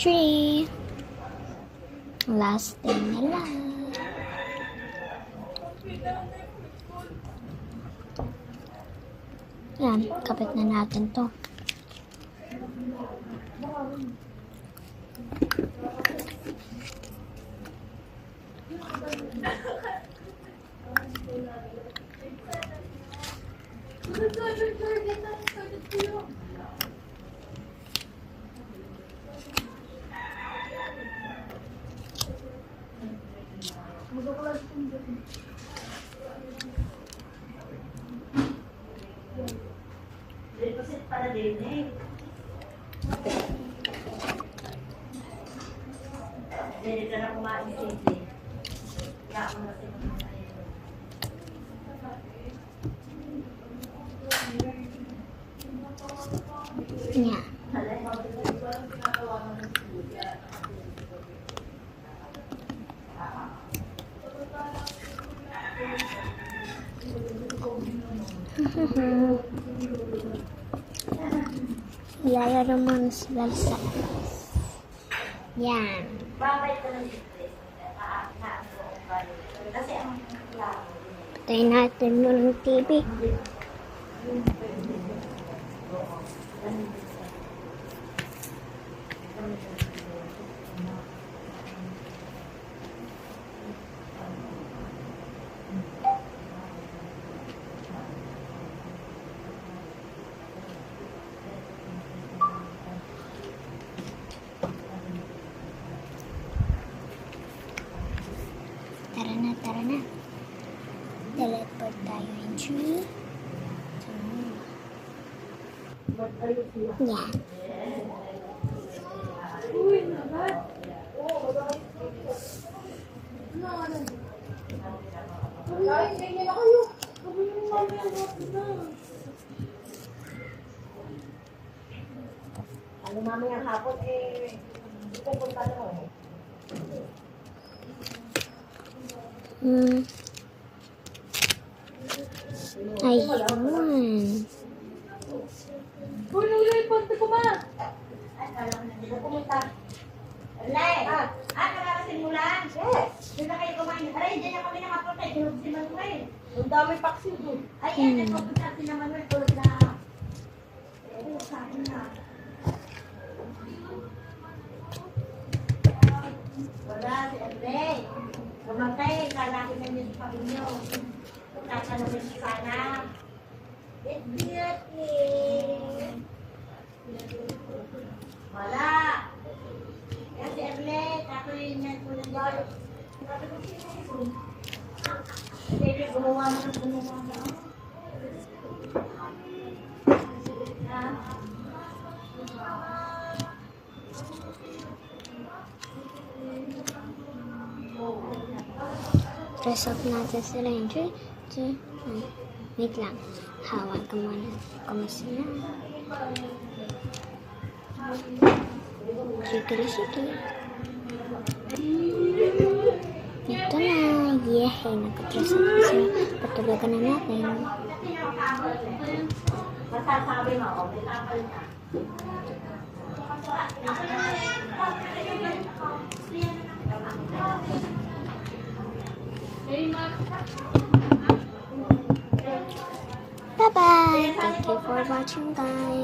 3. Last thing na lang. Yan, kapit na natin to. Deposit para din eh. Hindi ka na kumain safely. Kaya ako na sinasabi. Yeah. Lalaro mo sila sa labas. Yan. Bakit ka nang display? Kasi ang klaro. Patayin natin muna ng TV. Tara na, tara na. Teleport tayo in 3, 2, yan. Ano mamayang hapon eh, pupunta na ako. Ayun. Uy, punta ko ba? Ay, kala ko na dito pumunta. Alay! Nakakasin mo lang? Yes! Doon na kayo kumain. Aray, dyan na kami nakapunta. Tulog si Manuel. Ang dami paksin doon. Ay, yan. Nagpupunta si na Manuel. Tulog na. Eh, sa akin na. Wala, si Alay. Kumatay. Kalaki na niya sa pamilyo. Tatanungin siya sana. It's beauty. Wala. Kasi Erle, ako yung nagpunan dito. Sige, gumawa mo ng gumawa mo. Dress up natin sila yung 3, 2, 1. Wait lang. Hawak ko muna. Kumusta na? Sikili-sikili. Ito na. Yehey. Nakadress up na sila. Patulagan na natin. Masasabi mo, may tapal na. Bye-bye. Thank you for watching, guys.